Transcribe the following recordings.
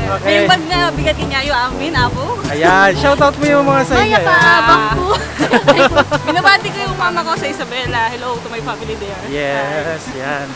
Okay. Yung bag na bigat niya yung amin, Apo. Ayan, shoutout mo yung mga sa inyo. Maya pa, bangko. Binabati ko yung mama ko sa Isabela. Hello to my family there. Yes, yan.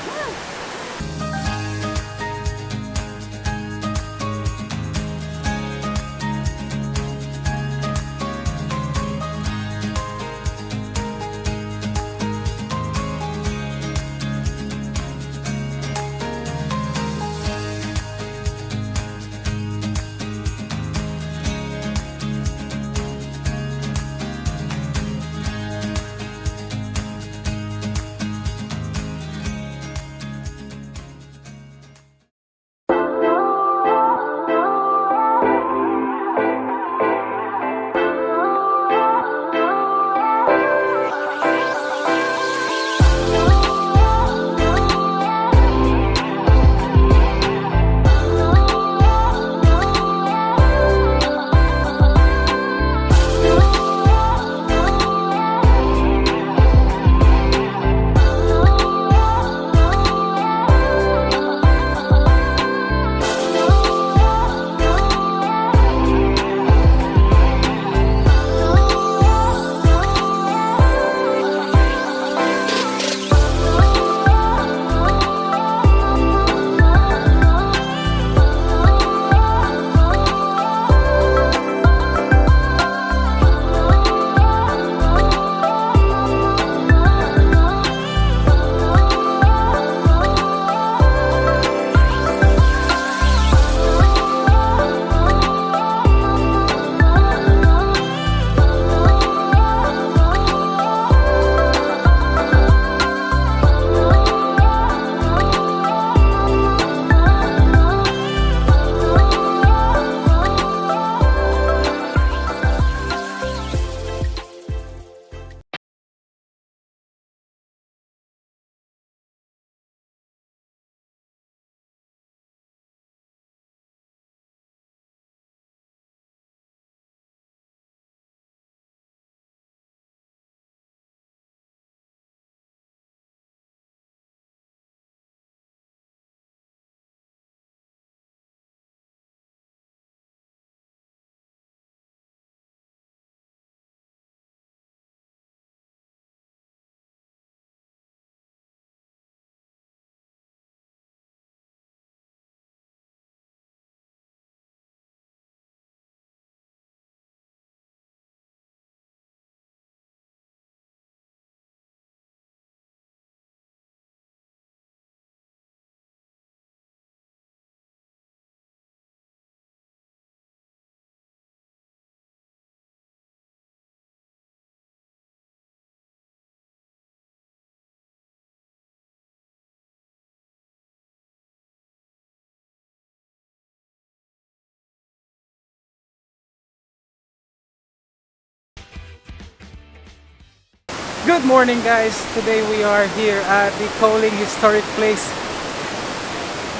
Good morning guys! Today we are here at the Coling Historic Place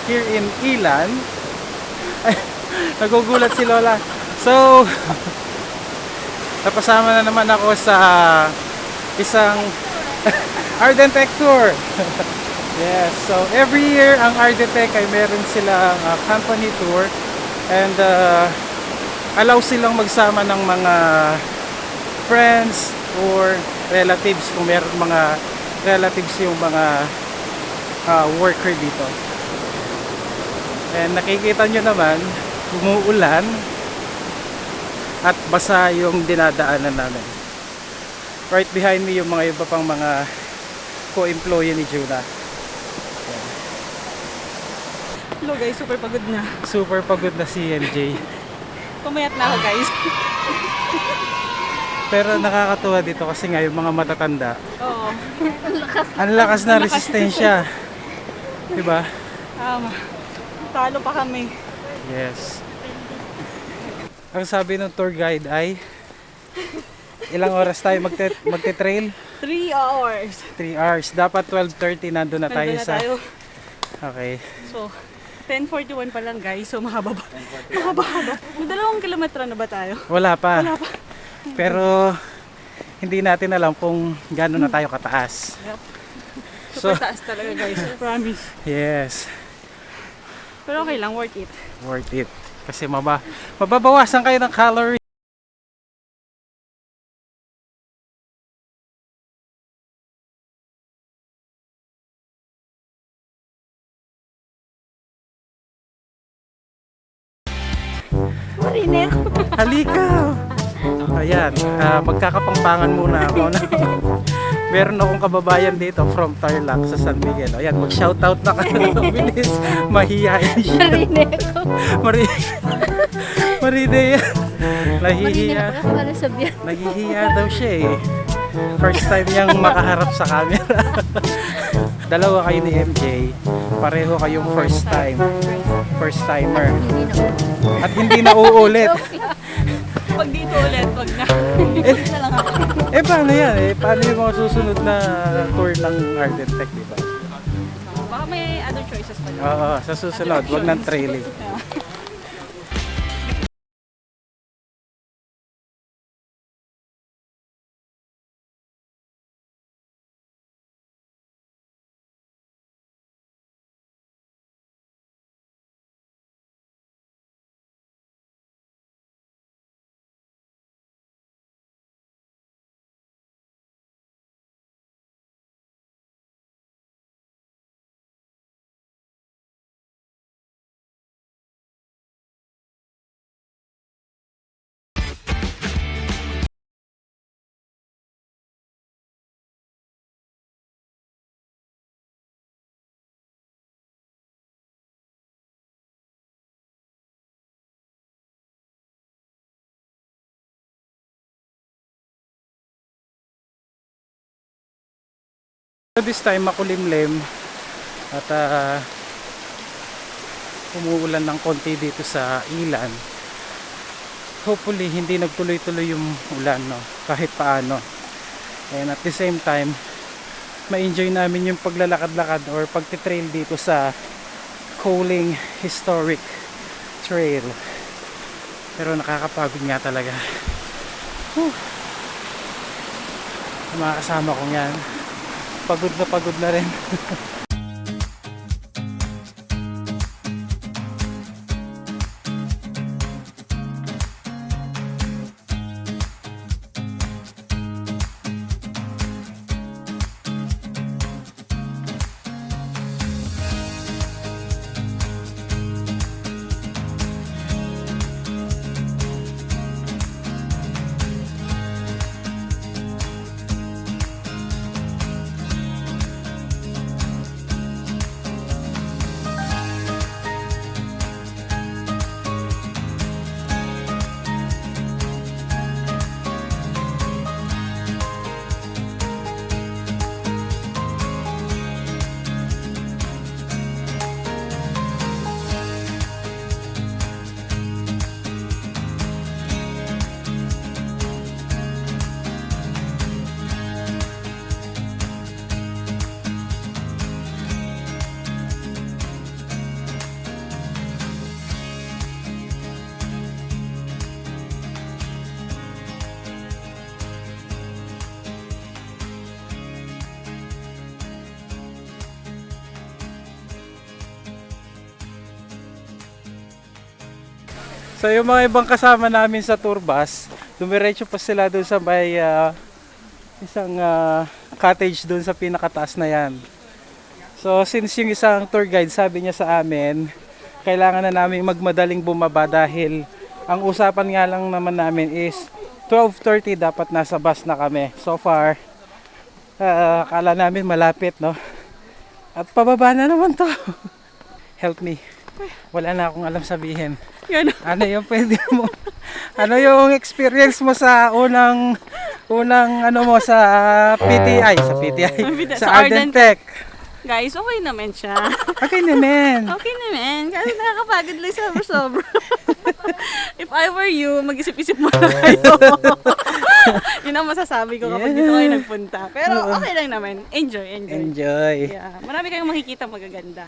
here in Ilan. Ay, nagugulat si Lola. So, napasama na naman ako sa isang Ardentech tour. Yes, so every year ang Ardentech ay meron silang company tour and allow silang magsama ng mga friends or relatives kung meron mga relatives yung mga worker dito. And nakikita nyo naman umuulan at basa yung dinadaanan namin. Right behind me yung mga iba pang mga co-employee ni Juna. Hello guys, super pagod na. Super pagod na si MJ. Pumayat na ako guys. Pero nakakatuwa dito kasi nga yung mga matatanda, Oo. ang lakas na resistensya. Diba? Talo pa kami. Yes. Ang sabi ng tour guide ay ilang oras tayo magte-trail? 3 hours. 3 hours. Dapat 12:30 nandun na tayo Nandun na sa... tayo. Okay. So, 10:41 pa lang guys. So, mahaba. Mahaba. 2 kilometro na ba tayo? Wala pa. Wala pa. Pero hindi natin alam kung gaano na tayo kataas. Yep. So, Super taas talaga guys. Promise. yes. Pero okay lang, worth it. Worth it. kasi mababawasan kayo ng calorie. Marinero. Halika! Ayan, magkakapangpangan muna ako. Meron akong kababayan dito from Tarlac sa San Miguel. Ayan, mag-shoutout na kayo. Bilis. Mahihayin siya. Marinero. Maride. Nahihiya. Para sabihan. Nahihiya daw siya eh. First time niyang makaharap sa camera. Dalawa kayo ni MJ. Pareho kayong first time. First timer. At hindi na uulit. Pag dito ulit, wag na. Dito na lang ako. Paano yan eh? Paano yung mga susunod na tour ng Ardentech, di ba? Baka may other choices pa dito. Oo, sa susunod, wag ng trailing. So this time makulimlim at umuulan ng konti dito sa Ilan. Hopefully hindi nagtuloy-tuloy yung ulan, no? Kahit paano. And at the same time, ma-enjoy namin yung paglalakad-lakad or pagtitrail dito sa Coling Historic Trail. Pero nakakapagod nga talaga. Yung mga kasama kong yan, pagod na rin. So yung mga ibang kasama namin sa tour bus, dumiretso pa sila doon sa may isang cottage doon sa pinakataas na yan. So since yung isang tour guide sabi niya sa amin, kailangan na namin magmadaling bumaba dahil ang usapan nga lang naman namin is 12:30 dapat nasa bus na kami. So far, akala namin malapit, no? At pababa na naman to. Help me. Wala na akong alam sabihin. Yan. Ano yung pwede mo? Ano yung experience mo sa unang ano mo sa PTI, sa Ardentech? Guys, okay naman siya. Okay naman. Okay naman. Kasi nakakapagod lang sobra. If I were you, mag-isip-isip mo na kayo. Yun ang masasabi ko kapag dito kayo nagpunta. Pero okay lang naman. Enjoy. Yeah. Marami kayong makikita magaganda.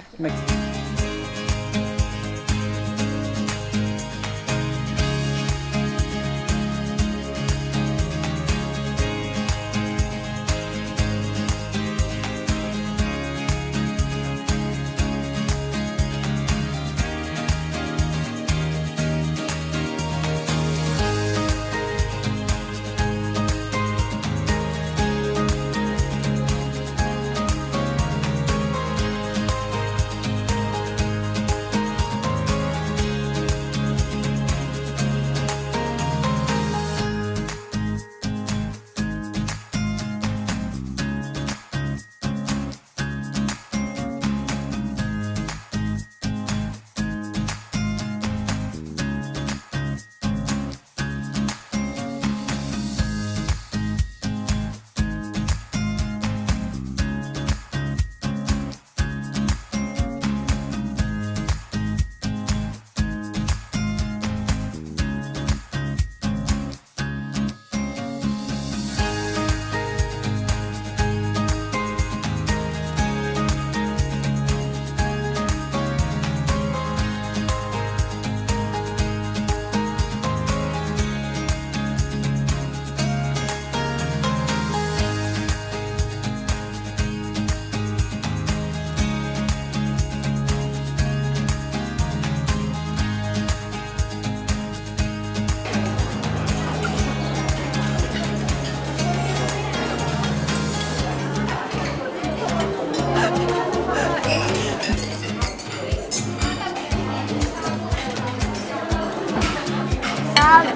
那个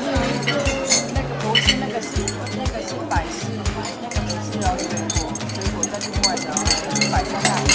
不是那个是百事，那个不是哦，水果在另外的哦，是百香大米。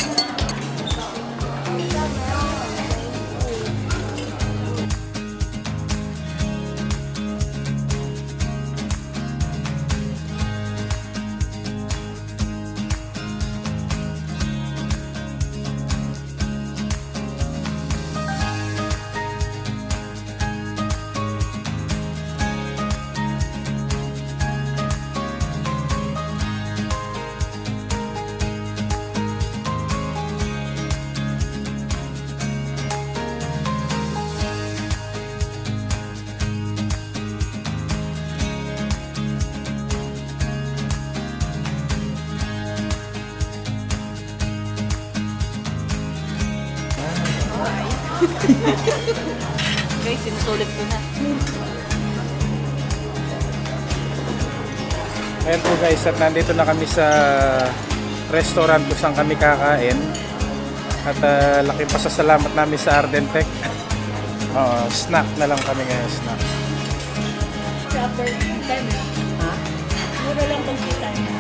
Guys, sinusulit ko na. Ayan po guys, at nandito na kami sa restaurant kung saan kami kakain. At laki pasasalamat namin sa Ardentech. Snack na lang kami ngayon, snack. Chopper time. Ha? Mura lang pag time.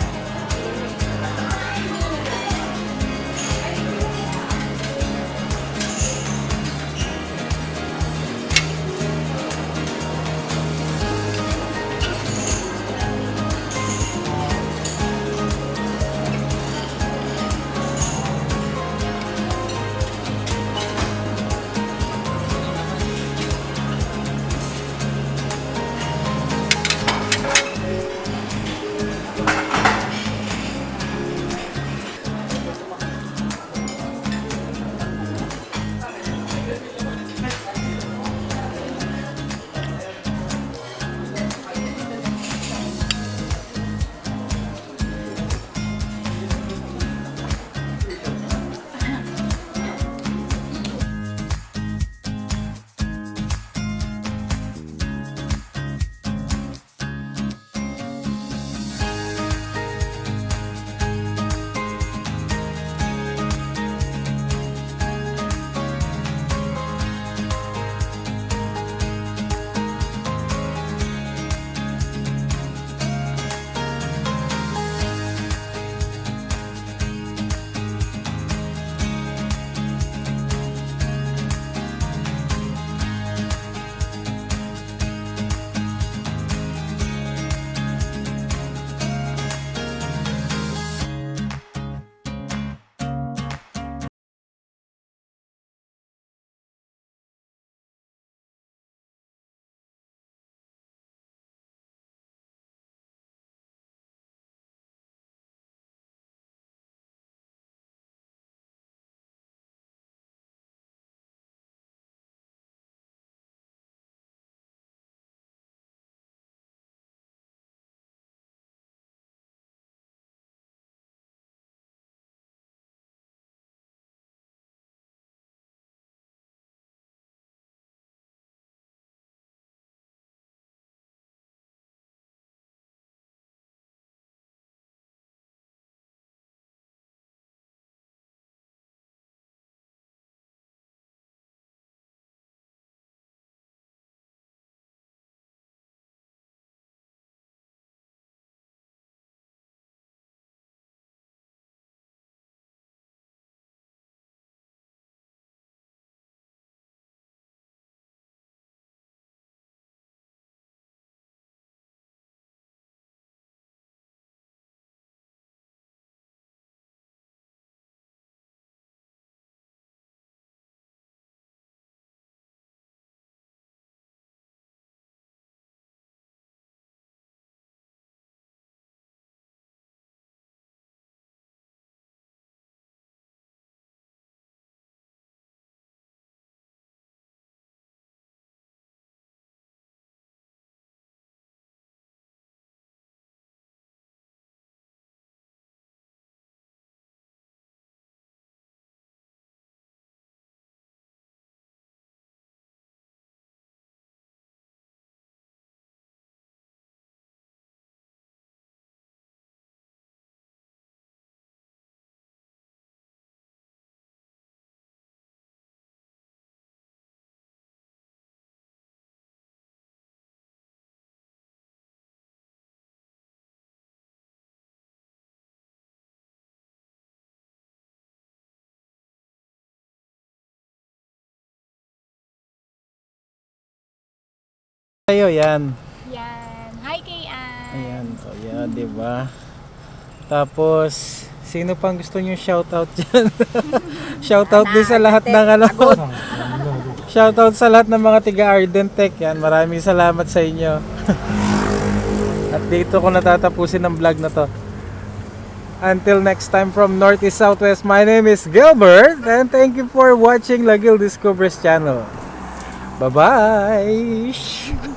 yan. Yan. Hi, Kayan. Ayan, so yan, di ba? Tapos, sino pang gusto nyo shoutout dyan? Shoutout din sa lahat ng ano. Shoutout sa lahat ng mga tiga Ardentech. Yan, maraming salamat sa inyo. At dito ko natatapusin ang vlog na to. Until next time from Northeast Southwest, my name is Gilbert and thank you for watching Lagil Discovers channel. Bye-bye!